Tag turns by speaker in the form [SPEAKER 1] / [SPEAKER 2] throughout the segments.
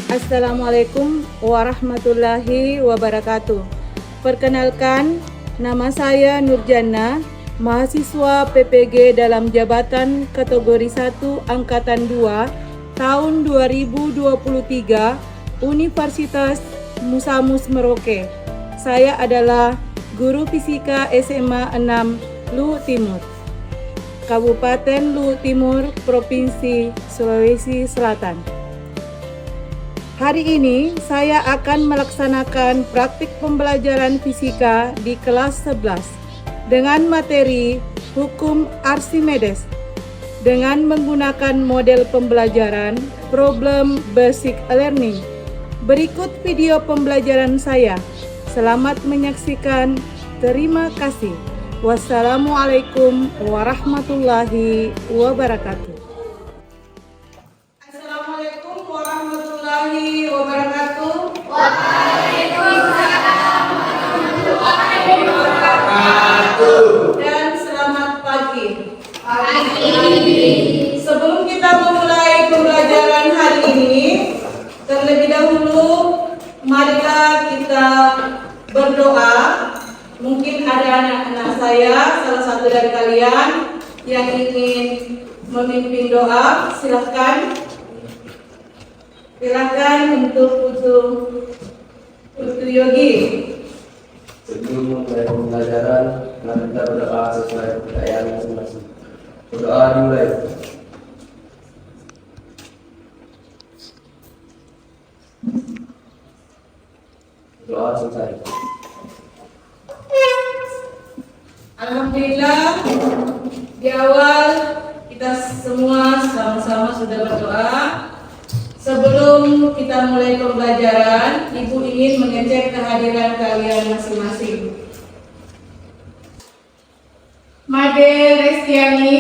[SPEAKER 1] Assalamualaikum warahmatullahi wabarakatuh. Perkenalkan, nama saya Nurjana, mahasiswa PPG dalam jabatan kategori 1 Angkatan 2 tahun 2023 Universitas Musa Mus Merauke. Saya adalah guru fisika SMA 6 Luhut Timur, Kabupaten Luhut Timur, Provinsi Sulawesi Selatan. Hari ini saya akan melaksanakan praktik pembelajaran fisika di kelas 11 dengan materi Hukum Archimedes dengan menggunakan model pembelajaran Problem Basic Learning. Berikut video pembelajaran saya. Selamat menyaksikan. Terima kasih. Wassalamualaikum warahmatullahi wabarakatuh. Assalamualaikum warahmatullahi wabarakatuh.
[SPEAKER 2] Waalaikumsalam warahmatullahi wabarakatuh.
[SPEAKER 1] Dan selamat pagi.
[SPEAKER 2] Pagi.
[SPEAKER 1] Sebelum kita memulai pembelajaran hari ini, terlebih dahulu marilah kita berdoa. Mungkin ada anak-anak saya, salah satu dari kalian yang ingin memimpin doa, silakan untuk Putu Yogi.
[SPEAKER 3] Sebelum mulai pembelajaran, mari kita berdoa sesuai kepercayaan masing-masing. Berdoa dimulai. Doa selesai.
[SPEAKER 1] Alhamdulillah, di awal kita semua sama-sama sudah berdoa. Sebelum kita mulai pembelajaran, Ibu ingin mengecek kehadiran kalian masing-masing. Made Restiani,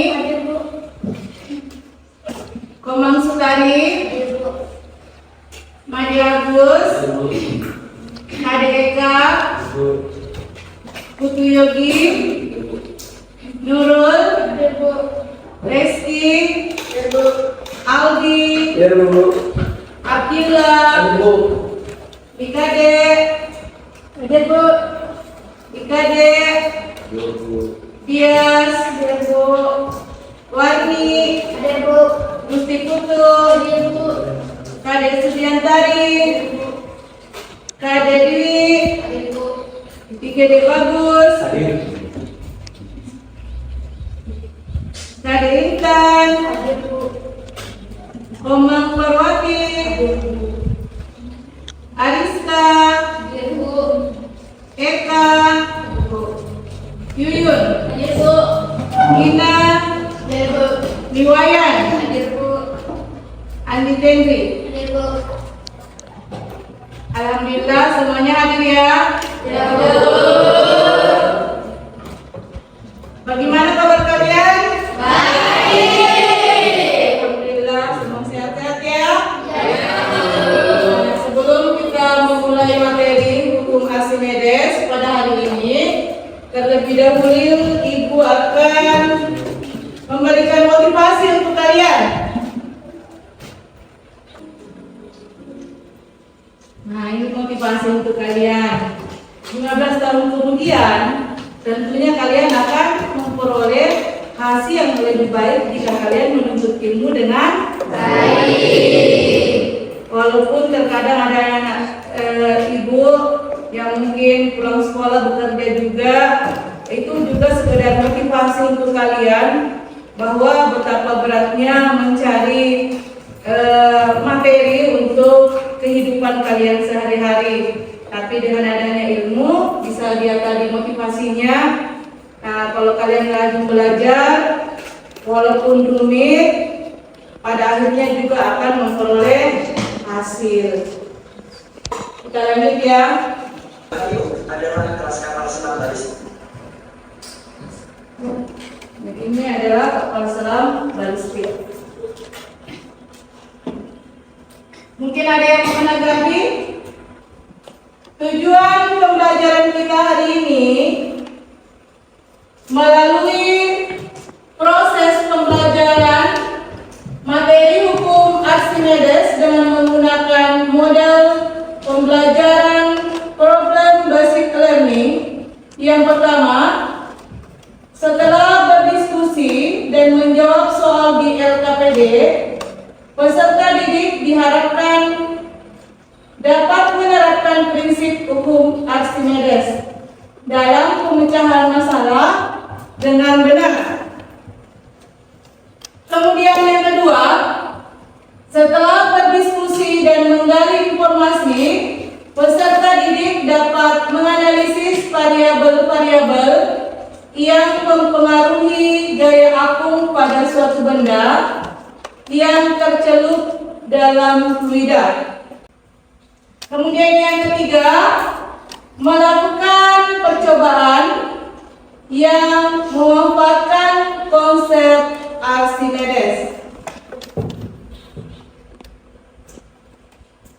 [SPEAKER 1] Komang Sutari, Made Agus, Made Eka, Putu Yogi, Nurul, Resti, Aldi, Abdillah, Ikade, Ikade, Bias, Warni, Gusti Putu, Kade Sudiantari, Kade Dwi, Ikade Bagus, Kade Intan, Komang Parwati, Ariska, Eka, Yuyun, Gina, Niwayan, Andi Tendri. Alhamdulillah semuanya hadir ya. Bagaimana kabar kalian? Alhamdulillah, semua sehat-sehat ya. Sebelum kita memulai materi hukum Archimedes pada hari ini, terlebih dahulu Ibu akan memberikan motivasi untuk kalian. Nah, ini motivasi untuk kalian. 15 tahun kemudian, tentunya kalian akan memperoleh hasil yang lebih baik jika kalian menuntut ilmu dengan baik. Walaupun terkadang ada anak ibu yang mungkin pulang sekolah bekerja juga, itu juga sekedar motivasi untuk kalian bahwa betapa beratnya mencari materi untuk kehidupan kalian sehari-hari. Tapi dengan adanya ilmu bisa lihat tadi motivasinya. Nah, kalau kalian rajin belajar, walaupun rumit, pada akhirnya juga akan memperoleh hasil. Kita lanjut ya.
[SPEAKER 4] Adalah kelas kapal selam baris.
[SPEAKER 1] Ini adalah kapal selam balistik. Mungkin ada yang mau menanggapi? Tujuan pembelajaran kita hari ini melalui proses pembelajaran materi hukum Archimedes dengan menggunakan diharapkan dapat menerapkan prinsip hukum Archimedes dalam pemecahan masalah dengan benar. Kemudian yang kedua, setelah berdiskusi dan menggali informasi, peserta didik dapat menganalisis variabel-variabel yang mempengaruhi gaya apung pada suatu benda yang tercelup dalam fluida. Kemudian yang ketiga, melakukan percobaan yang memanfaatkan konsep Archimedes.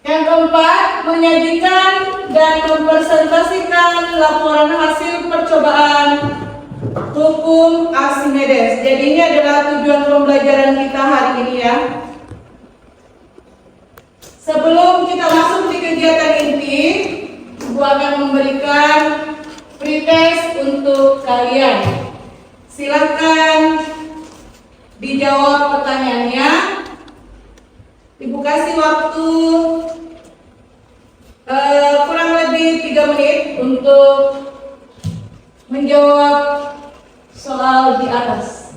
[SPEAKER 1] Yang keempat, menyajikan dan mempresentasikan laporan hasil percobaan hukum Archimedes. Jadi ini adalah tujuan pembelajaran kita hari ini ya. Sebelum kita masuk di kegiatan inti, Ibu akan memberikan pretest untuk kalian. Silakan dijawab pertanyaannya. Ibu kasih waktu kurang lebih 3 menit untuk menjawab soal di atas.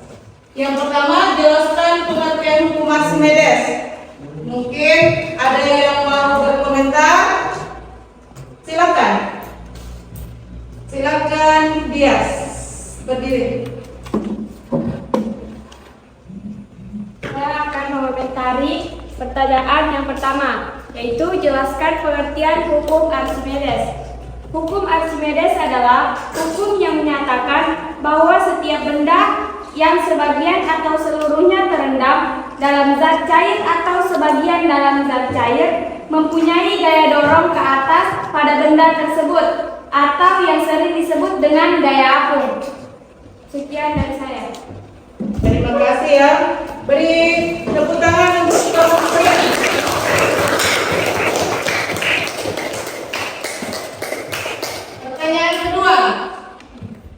[SPEAKER 1] Yang pertama, jelaskan pengertian hukum Archimedes. Mungkin ada yang mau berkomentar? Silakan. Silakan Dias, berdiri.
[SPEAKER 5] Saya akan mengomentari pertanyaan yang pertama, yaitu jelaskan pengertian hukum Archimedes. Hukum Archimedes adalah hukum yang menyatakan bahwa setiap benda yang sebagian atau seluruhnya terendam dalam zat cair atau sebagian dalam zat cair mempunyai gaya dorong ke atas pada benda tersebut atau yang sering disebut dengan gaya apung. Sekian dari saya.
[SPEAKER 1] Terima kasih ya. Beri tepuk tangan untuk kelompok saya. Pertanyaan kedua.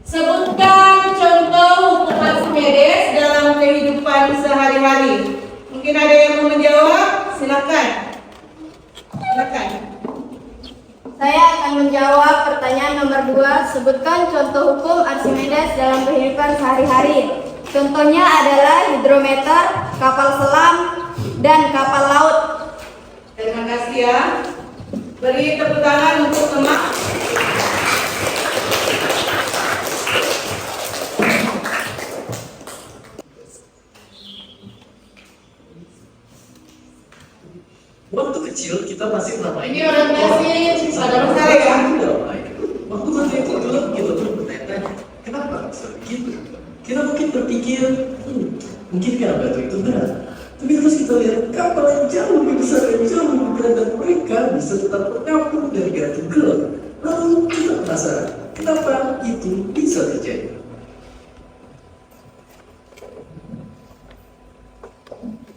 [SPEAKER 1] Sebutkan contoh hukum Archimedes dalam kehidupan sehari-hari. Mungkin ada yang mau menjawab? Silakan. Silakan.
[SPEAKER 5] Saya akan menjawab pertanyaan nomor 2. Sebutkan contoh hukum Archimedes dalam kehidupan sehari-hari. Contohnya adalah hidrometer, kapal selam, dan kapal laut.
[SPEAKER 1] Terima kasih ya. Beri tepuk tangan untuk teman.
[SPEAKER 2] Waktu kecil kita masih namanya.
[SPEAKER 1] Ini orientasi pada masalah ya.
[SPEAKER 2] Waktu masih kecil kita tuh bertanya, kenapa bisa begitu? Kita mungkin berpikir, mungkin karena batu itu berat. Tapi terus kita lihat kapal yang jauh lebih besar dan jauh lebih berat dan mereka bisa tetap mengapung dari batu gelap. Lalu kita penasaran, kenapa itu bisa terjadi?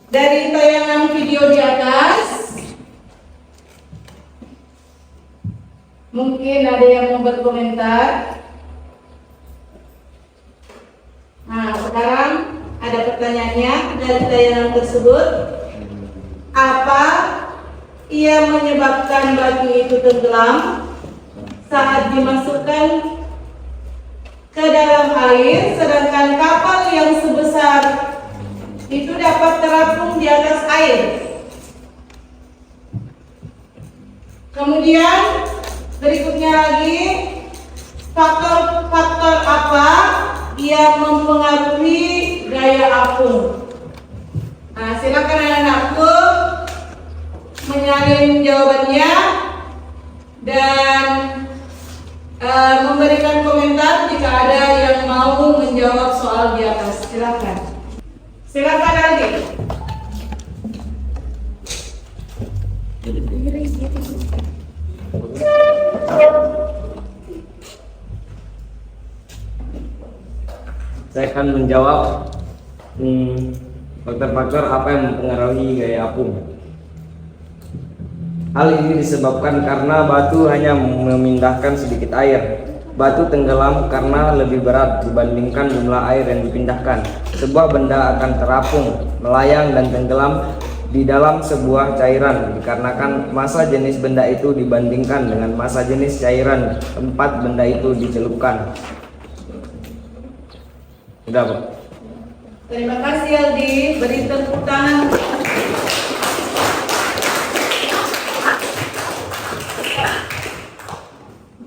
[SPEAKER 1] Dari tayangan video di atas, mungkin ada yang mau berkomentar. Nah, sekarang ada pertanyaannya dari tayangan tersebut. Apa yang menyebabkan batu itu tenggelam saat dimasukkan ke dalam air, sedangkan kapal yang sebesar itu dapat terapung di atas air? Kemudian berikutnya lagi, faktor-faktor apa yang mempengaruhi gaya apung? Nah, silakan anak-anakku menyalin jawabannya dan memberikan komentar jika ada yang mau menjawab soal di atas. Silakan. Silakan Aldi.
[SPEAKER 3] Saya akan menjawab faktor-faktor apa yang mempengaruhi gaya apung. Hal ini disebabkan karena batu hanya memindahkan sedikit air. Batu tenggelam karena lebih berat dibandingkan jumlah air yang dipindahkan. Sebuah benda akan terapung, melayang dan tenggelam di dalam sebuah cairan dikarenakan massa jenis benda itu dibandingkan dengan massa jenis cairan tempat benda itu dicelupkan. Udah, Pak.
[SPEAKER 1] Terima kasih Aldi, beri tepuk tangan.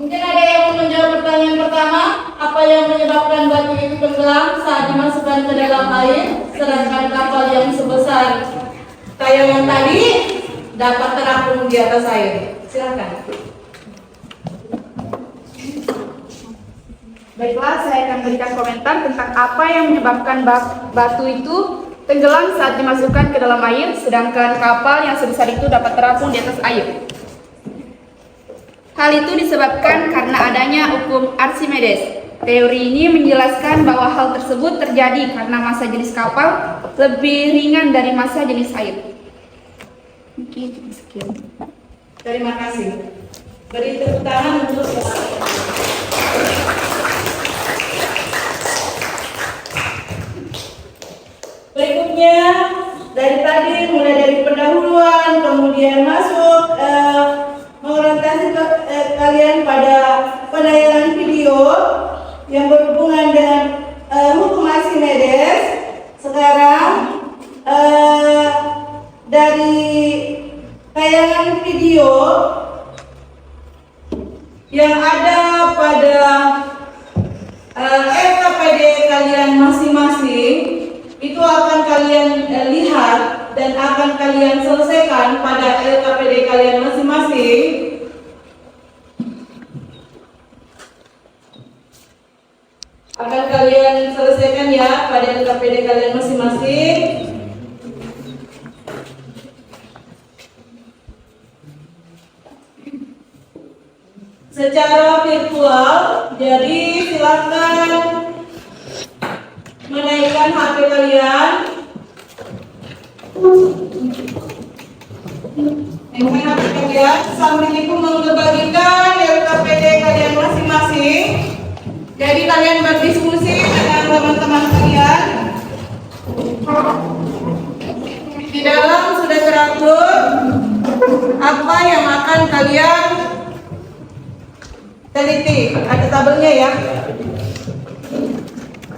[SPEAKER 1] Mungkin ada yang mau menjawab pertanyaan pertama, apa yang menyebabkan batu itu tenggelam saat dimasukkan ke dalam air, sedangkan kapal yang sebesar kayangan tadi dapat terapung di atas air. Silakan.
[SPEAKER 6] Baiklah, saya akan berikan komentar tentang apa yang menyebabkan batu itu tenggelam saat dimasukkan ke dalam air, sedangkan kapal yang sebesar itu dapat terapung di atas air. Hal itu disebabkan karena adanya hukum Archimedes. Teori ini menjelaskan bahwa hal tersebut terjadi karena massa jenis kapal lebih ringan dari massa jenis air. Mungkin sekian.
[SPEAKER 1] Terima kasih. Beri tepuk tangan untuk berikutnya. Dari tadi mulai dari pendahuluan, kemudian masuk mengorientasi kalian pada penayangan video yang berhubungan dengan hukum Archimedes. Sekarang dari tayangan video yang ada pada LKPD kalian masing-masing itu akan kalian lihat dan akan kalian selesaikan pada LKPD kalian masing-masing. Akan kalian selesaikan ya pada LKPD kalian masing-masing. Secara virtual, jadi silakan menaikkan HP kalian. Naikkan HP kalian sambil ibu membagikan LKPD kalian masing-masing. Jadi kalian berdiskusi dengan teman-teman kalian. Di dalam sudah terupload apa yang akan kalian teliti. Ada tabelnya ya.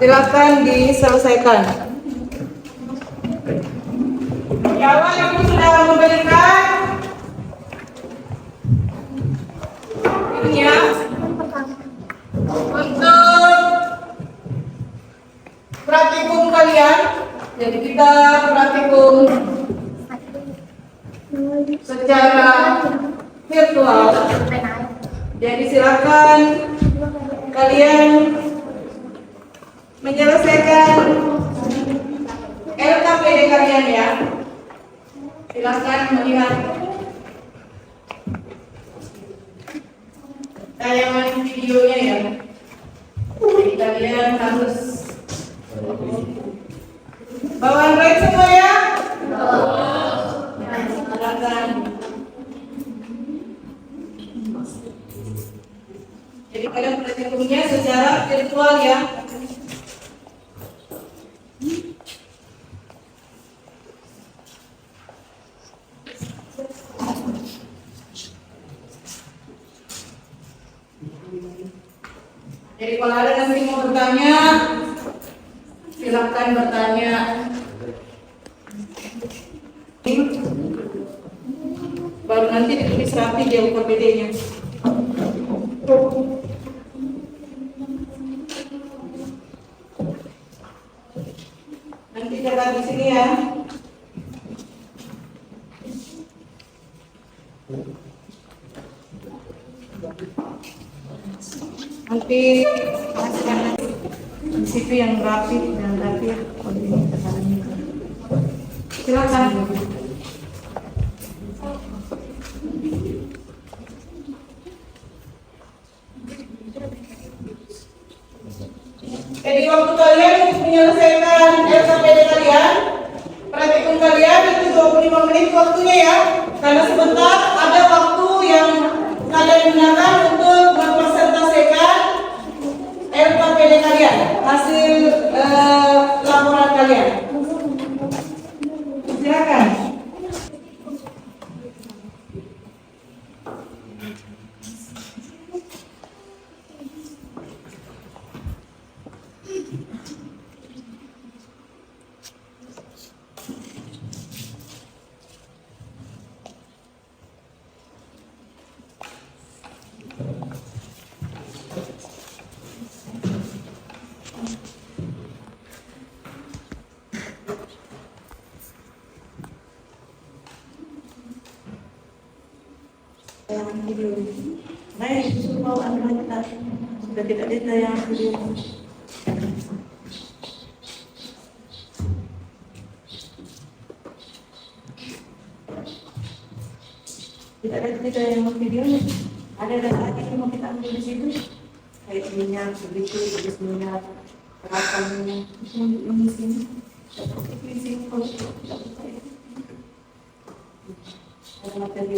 [SPEAKER 1] Silakan diselesaikan. Di awal ibu sudah memberikan ini ya untuk praktikum kalian. Jadi kita praktikum secara virtual. Jadi silakan kalian menyelesaikan LKPD kalian ya. Silakan melihat tayangan videonya ya. Jadi kalian harus bawa Android semua ya. Silakan. Jadi kalian praktikumnya secara virtual ya. Jadi kalau ada nanti mau bertanya, silakan bertanya. Baru nanti ditulis rapi di LKPD-nya. Nanti catat di sini ya. Nanti hasilkan CV yang rapi dan rapi ya. Silakan. Jadi waktu kalian menyelesaikan LKPD kalian, praktikum kalian itu 25 menit waktunya ya. Karena sebentar ada waktu yang kalian gunakan untuk mempresentasikan LKPD kalian, hasil laporan kalian. Silakan. tayangan video. Baik, disuruh bawa kita sudah tidak ada tayangan video. Tidak ada cerita yang videonya. Ada lagi yang mau kita ambil di situ. Kayak minyak, begitu, habis minyak, perasannya, yang di sini. Seperti di sini kalau tidak percaya. Ada materi.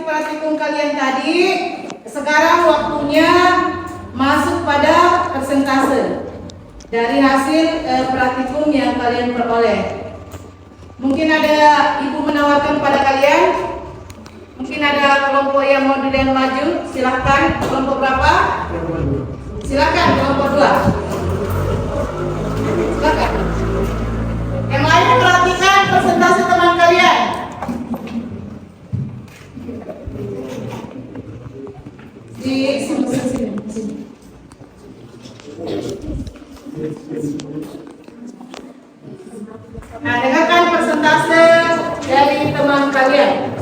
[SPEAKER 1] Praktikum kalian tadi, sekarang waktunya masuk pada persentase dari hasil praktikum yang kalian peroleh. Mungkin ada ibu menawarkan pada kalian, mungkin ada kelompok yang mau dan maju, silahkan. Kelompok berapa? Silahkan kelompok 2. Silahkan. Yang lain perhatikan persentase teman kalian. Di sini. Nah, dengarkan persentase dari teman kalian.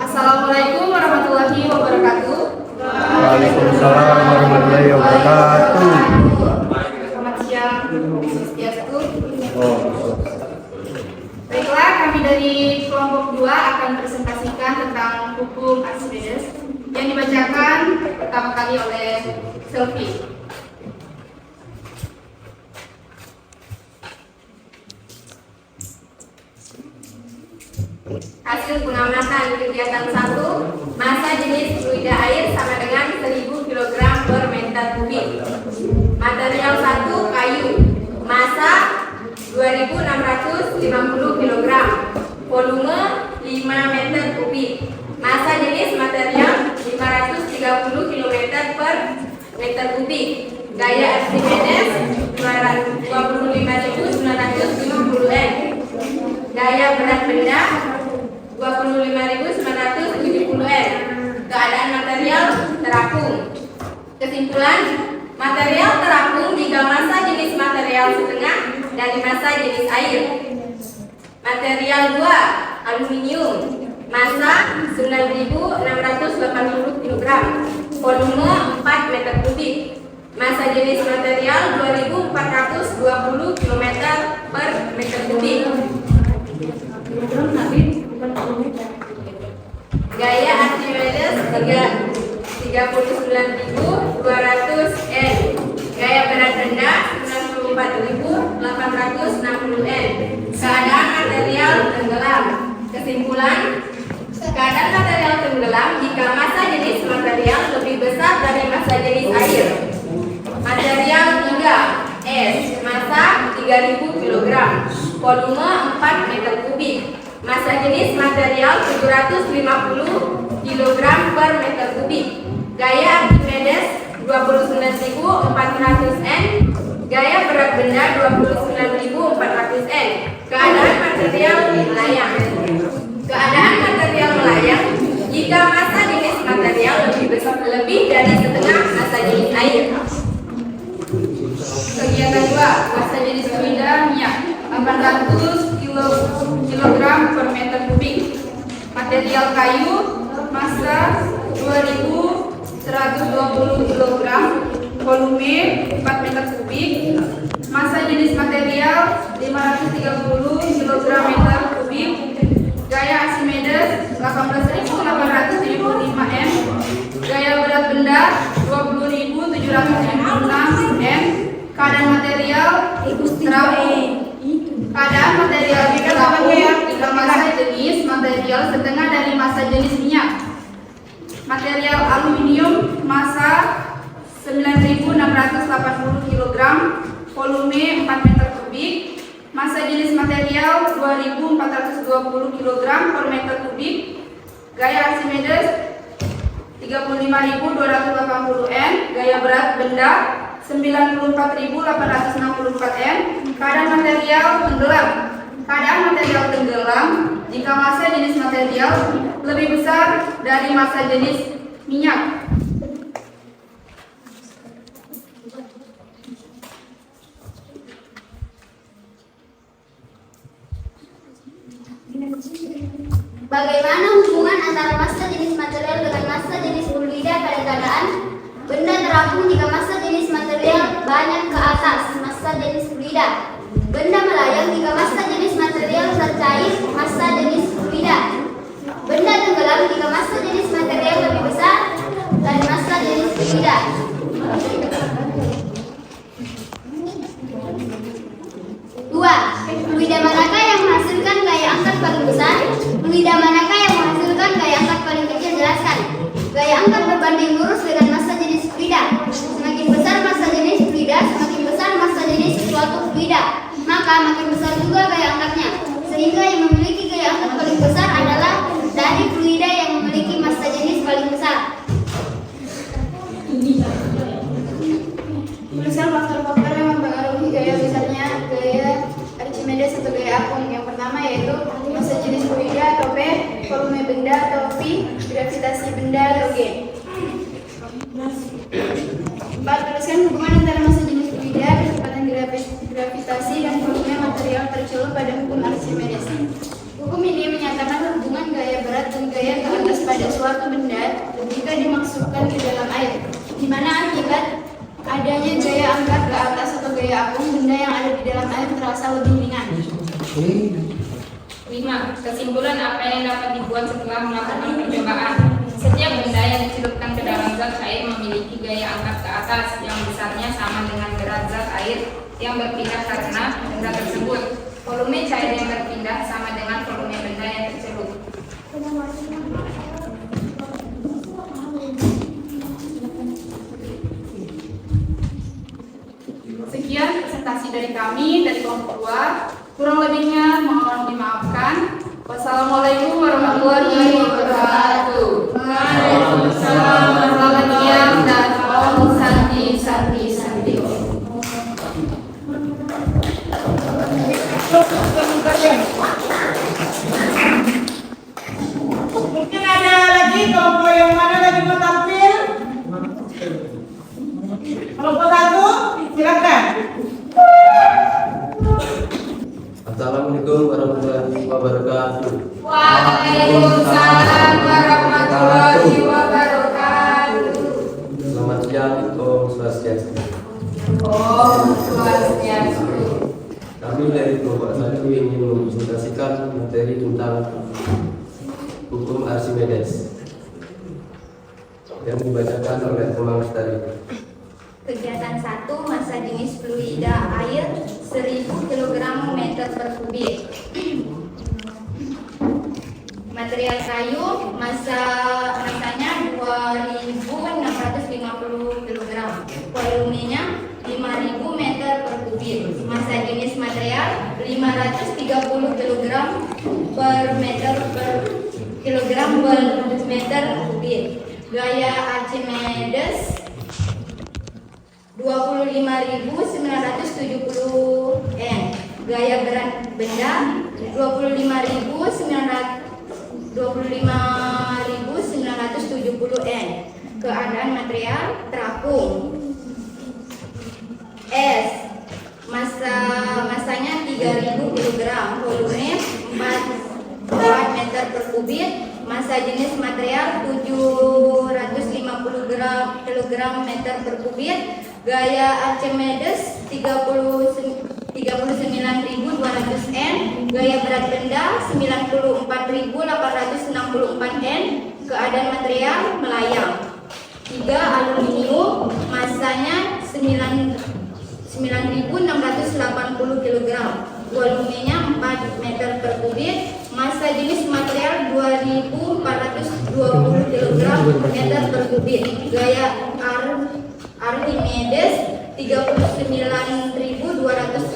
[SPEAKER 6] Assalamualaikum warahmatullahi wabarakatuh.
[SPEAKER 3] Waalaikumsalam warahmatullahi wabarakatuh.
[SPEAKER 6] Selamat siang, Swastiastu. Baiklah, kami dari kelompok 2 akan presentasikan tentang hukum Archimedes yang dibacakan pertama kali oleh Selfie.
[SPEAKER 5] Hasil pengamatan kegiatan 1, massa jenis fluida air sama dengan 1000 kg per meter kubik. Material 1, kayu, massa 2650 kg, volume 5 meter kubik. Massa jenis material 530 km per meter kubik. Gaya Archimedes 25.950 N. Gaya berat benda 25.970 N. Keadaan material terapung. Kesimpulan, material terapung jika massa jenis material setengah dari massa jenis air. Material 2, aluminium, massa 9.680 kg, volume 4 meter kubik. Massa jenis material 2.420 km per meter kubik. Gaya Archimedes 39.200 N. Gaya berat rendah 94.860 N. Kesimpulan, keadaan material tenggelam jika massa jenis material lebih besar dari massa jenis air. Material 3 S, massa 3000 kg, volume 4 meter kubik. Massa jenis material 750 kg per meter kubik. Gaya Archimedes 29.400 N. Gaya berat benda 29.400 N. Keadaan material melayang. Keadaan material melayang jika massa jenis material lebih dari setengah massa jenis air.
[SPEAKER 6] Kegiatan 2, massa jenis fluida minyak 800 kg per meter kubik. Material kayu, massa 2120 kg, volume 4 meter kubik. Massa jenis material 530 kg meter kubik. Gaya Archimedes 18.875 M. Gaya berat benda 20.776 M. Keadaan material keadaan material terapung jika massa jenis material setengah dari massa jenis minyak. Material aluminium massa 9.680 kg, volume 4 meter kubik. Massa jenis material 2.420 kg per meter kubik. Gaya Archimedes 35.280 N. Gaya berat benda 94.864 N. Keadaan material tenggelam. Keadaan material tenggelam jika massa jenis material lebih besar dari massa jenis minyak.
[SPEAKER 7] Bagaimana hubungan antara massa jenis material dengan massa jenis fluida pada keadaan benda terapung jika massa jenis material banyak ke atas massa jenis fluida? Benda melayang jika massa jenis material tercair massa jenis fluida. Benda tenggelam jika massa jenis material lebih besar dari massa jenis fluida. Dua, fluida manakah yang menghasilkan gaya angkat paling besar? Fluida manakah yang menghasilkan gaya angkat paling kecil? Jelaskan. Gaya angkat berbanding lurus dengan massa jenis fluida. Semakin besar massa jenis fluida, semakin besar massa jenis suatu fluida, maka makin besar juga gaya angkatnya. Sehingga yang memiliki gaya angkat paling besar adalah dari fluida yang memiliki massa jenis paling besar.
[SPEAKER 6] Tuliskan faktor-faktor yang mempengaruhi gaya besarnya gaya Archimedes atau gaya apung. Yang pertama yaitu massa jenis fluida atau P, volume benda atau V, gravitasi benda atau G. 4. Tuliskan hubungan antara massa jenis fluida, kecepatan gravitasi, dan volume material tercelup pada hukum Archimedes. Hukum ini menyatakan hubungan gaya berat dan gaya ke atas pada suatu benda jika dimasukkan ke dalam air, di mana akibat adanya gaya angkat ke atas atau gaya apung, benda yang ada di dalam air terasa lebih ringan.
[SPEAKER 5] 5. Kesimpulan apa yang dapat dibuat setelah melakukan percobaan. Setiap benda yang dicelupkan ke dalam zat air memiliki gaya angkat ke atas yang besarnya sama dengan berat zat air yang berpindah karena benda tersebut. Volume cair yang berpindah sama dengan volume benda yang tercelup.
[SPEAKER 6] Sekian presentasi dari kami dari kelompok 2. Kurang lebihnya mohon dimaafkan. Wassalamualaikum warahmatullahi wabarakatuh.
[SPEAKER 1] Waalaikumsalam.
[SPEAKER 6] Selamat siang dan om santi santi santi.
[SPEAKER 1] Mungkin ada lagi kelompok yang mana lagi mau tampil? Kelompok 1, silakan.
[SPEAKER 3] Assalamualaikum warahmatullahi wabarakatuh.
[SPEAKER 5] Waalaikumsalam warahmatullahi wabarakatuh.
[SPEAKER 3] Selamat siang, Om Swastiastu.
[SPEAKER 5] Om Swastiastu.
[SPEAKER 3] Kami dari kelompok 1 ingin mempresentasikan materi tentang hukum Archimedes yang dibacakan oleh Mas tadi.
[SPEAKER 7] Kegiatan 1, massa jenis fluida air 1000 kg meter per kubik.
[SPEAKER 5] material kayu, masanya 2.650 kg, volumenya 5.000 meter per kubik. Masa jenis material 530 kg per meter kubik. Gaya Archimedes 25.970 N. Gaya berat benda 25.970 N. Keadaan material terapung. S. Masanya 3.000 kg, volume 4 meter per kubik. Masa jenis material 750 kg meter per kubik. Gaya Archimedes 39.200 N. Gaya berat benda 94.864 N. Keadaan material melayang. 3. Aluminium, masanya 9.680 kg, volumenya 4 meter per kubik. Masa jenis material 2.420 kg meter per kubik. Gaya Archimedes 39.200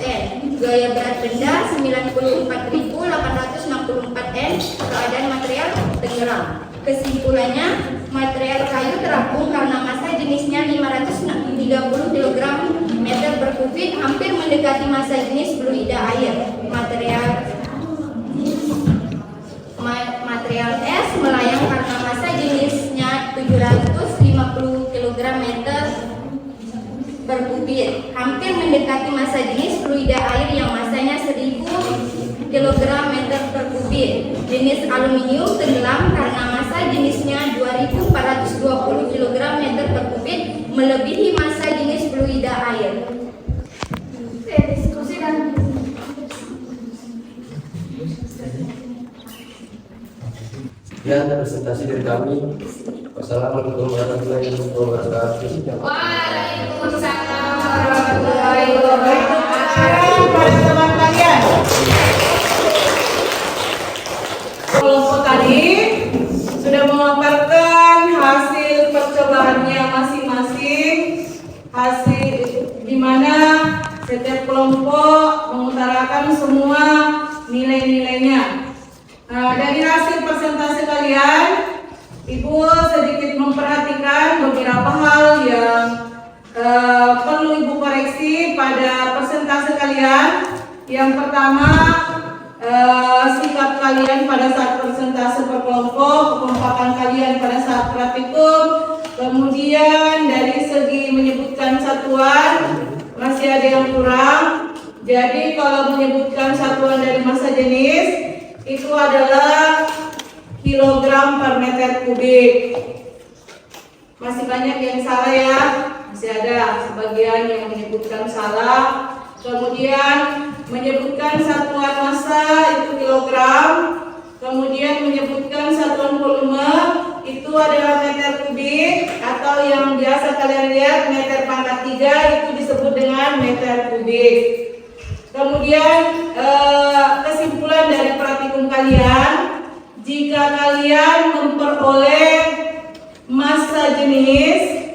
[SPEAKER 5] N. Gaya berat benda 94.864 N. Keadaan material tenggelam. Kesimpulannya, material kayu terapung karena massa jenisnya 530 kg meter per kubik, hampir mendekati massa jenis fluida air. Material es melayang karena massa jenisnya 750 kg meter per kubik, hampir mendekati massa jenis fluida air yang massanya 1000 kg meter per kubik. Jenis aluminium tenggelam karena massa jenisnya 2420 kg meter per kubik, melebihi massa jenis fluida air. Diskusi dan
[SPEAKER 3] Ya, presentasi dari kami. Wassalamualaikum warahmatullahi wabarakatuh.
[SPEAKER 5] Waalaikumsalam warahmatullahi wabarakatuh.
[SPEAKER 1] Pada teman kalian, kelompok tadi sudah memaparkan hasil percobaannya masing-masing, hasil di mana setiap kelompok mengutarakan semua nilai-nilainya. Dari hasil persentase kalian, Ibu sedikit memperhatikan beberapa hal yang perlu Ibu koreksi pada persentase kalian. Yang pertama, sikap kalian pada saat persentase per kelompok, kekompakan kalian pada saat praktikum. Kemudian dari segi menyebutkan satuan masih ada yang kurang. Jadi kalau menyebutkan satuan dari massa jenis itu adalah kilogram per meter kubik. Masih banyak yang salah ya, masih ada sebagian yang menyebutkan salah. Kemudian menyebutkan satuan massa itu kilogram, kemudian menyebutkan satuan volume itu adalah meter kubik, atau yang biasa kalian lihat meter pangkat 3 itu disebut dengan meter kubik. Kemudian kesimpulan dari praktikum kalian, jika kalian memperoleh massa jenis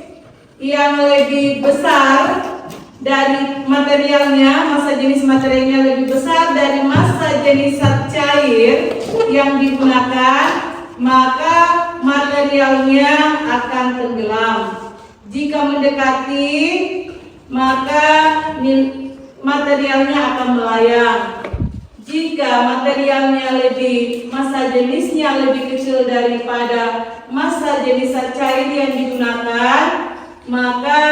[SPEAKER 1] yang lebih besar dari materialnya, massa jenis materialnya lebih besar dari massa jenis zat cair yang digunakan, maka materialnya akan tenggelam. Jika mendekati, maka materialnya akan melayang. Jika materialnya massa jenisnya lebih kecil daripada massa jenis zat cair yang digunakan, maka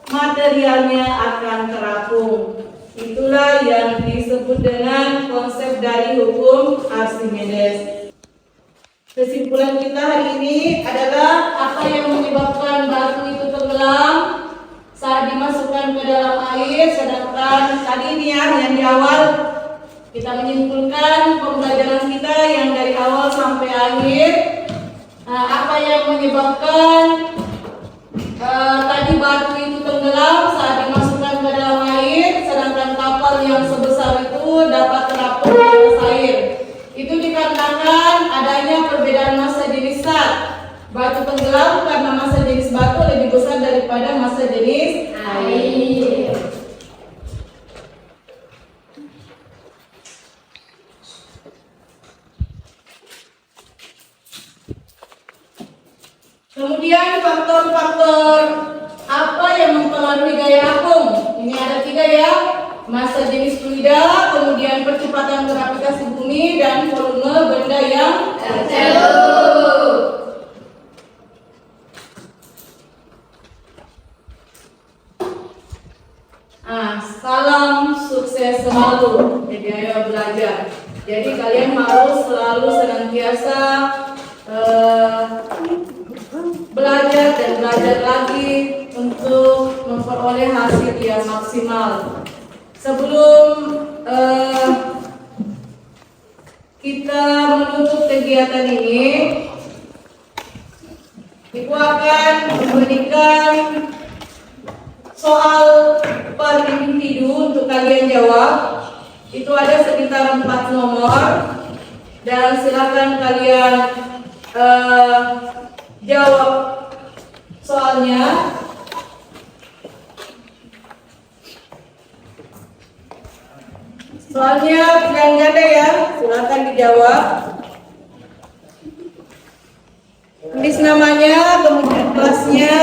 [SPEAKER 1] materialnya akan terapung. Itulah yang disebut dengan konsep dari hukum Archimedes. Kesimpulan kita hari ini adalah apa yang menyebabkan batu itu tenggelam saat dimasukkan ke dalam air. Sedangkan tadi ini ya, yang di awal kita menyimpulkan pembelajaran kita yang dari awal sampai akhir. Apa yang menyebabkan tadi batu itu tenggelam saat dimasukkan ke dalam air, sedangkan kapal yang sebesar itu dapat terapung di atas air. Itu dikarenakan adanya perbedaan massa jenis zat. Batu tenggelam karena massa jenis batu lebih besar daripada massa jenis air. Kemudian faktor-faktor apa yang mempengaruhi gaya apung? Ini ada 3 ya. Massa jenis fluida, kemudian percepatan gravitasi bumi, dan volume benda yang tercelup. Salam sukses selalu. Jadi ayo belajar. Jadi kalian harus selalu senantiasa belajar dan belajar lagi untuk memperoleh hasil yang maksimal. Sebelum kita menutup kegiatan ini, Ibu akan memberikan soal per individu untuk kalian jawab. Itu ada sekitar 4 nomor, dan silakan kalian jawab soalnya. Soalnya pilihan ganda ya, silakan dijawab. Tulis namanya, kemudian kelasnya.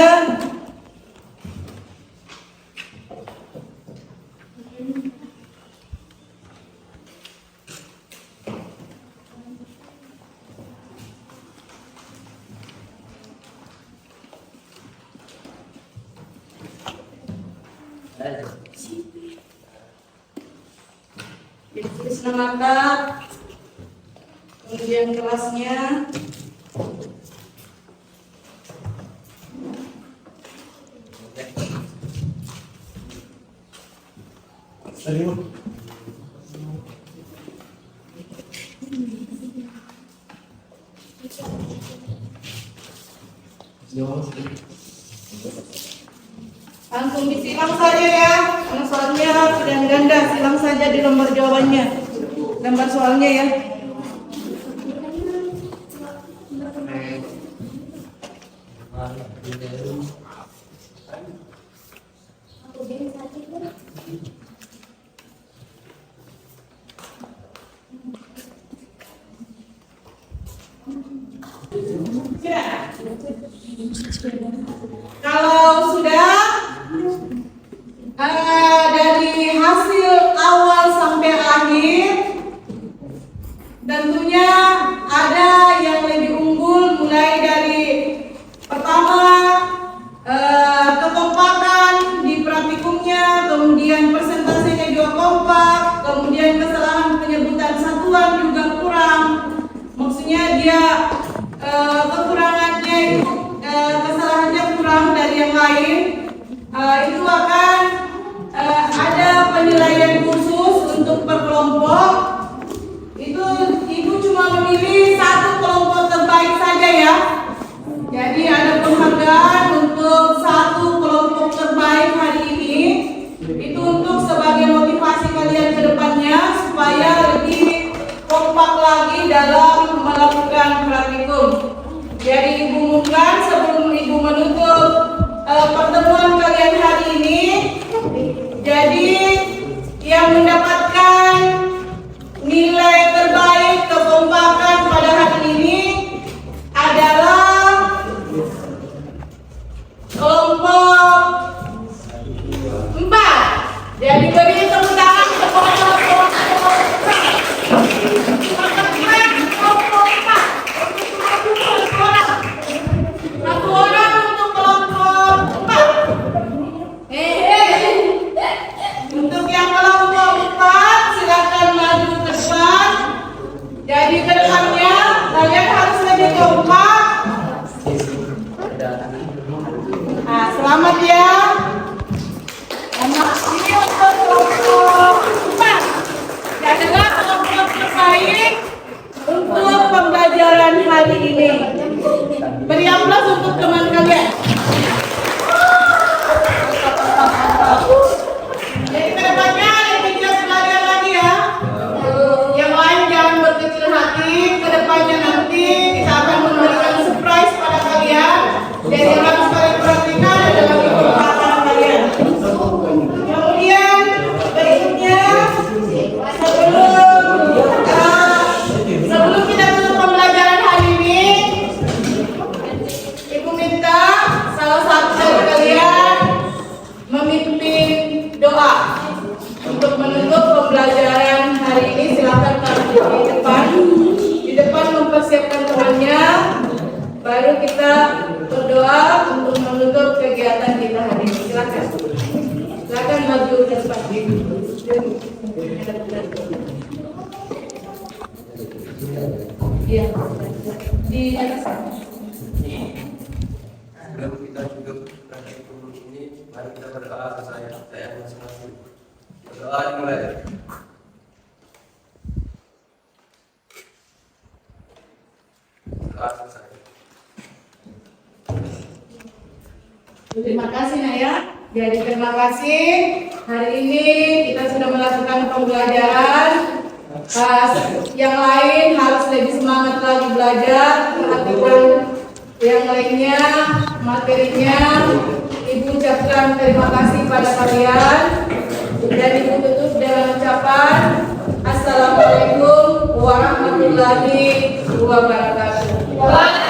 [SPEAKER 1] Tulis nama kak, kemudian kelasnya. Langsung disilang saja ya, karena soalnya pilihan ganda, silang saja di lembar jawabannya, lembar soalnya ya. Kalau sudah dari hasil awal sampai akhir, tentunya ada yang lebih unggul, mulai dari pertama kekompakan di praktikumnya, kemudian persentasenya juga kompak, kemudian kesalahan penyebutan satuan juga kurang. Maksudnya dia kekurangannya itu kesalahannya kurang dari yang lain. Itu akan ada penilaian khusus untuk per kelompok. Itu ibu cuma memilih 1 kelompok terbaik saja ya. Jadi ada penghargaan untuk 1 kelompok terbaik hari ini. Itu untuk sebagai motivasi kalian ke depannya supaya lebih kompak lagi dalam melakukan praktikum. Jadi ibu umumkan sebelum ibu menutup pertemuan kalian hari ini. Jadi yang mendapatkan nilai terbaik kekompakan pada hari ini adalah kelompok 4. Jadi beri tepuk tangan kepada kelompok 4. 1 orang untuk kelompok 4. Untuk yang kelompok 4 kita hadir. Silakan. Silakan maju ke depan. Iya. Di atas.
[SPEAKER 3] Sebelum kita duduk praktik dulu ini, mari kita berdoa selesai ayat masing-masing. Berdoa dimulai. Berdoa selesai.
[SPEAKER 1] Terima kasih Naya. Jadi terima kasih. Hari ini kita sudah melakukan pembelajaran. Yang lain harus lebih semangat lagi belajar. Perhatikan yang lainnya, materinya. Ibu ucapkan terima kasih pada kalian. Dan ibu tutup dengan ucapan Assalamualaikum warahmatullahi wabarakatuh.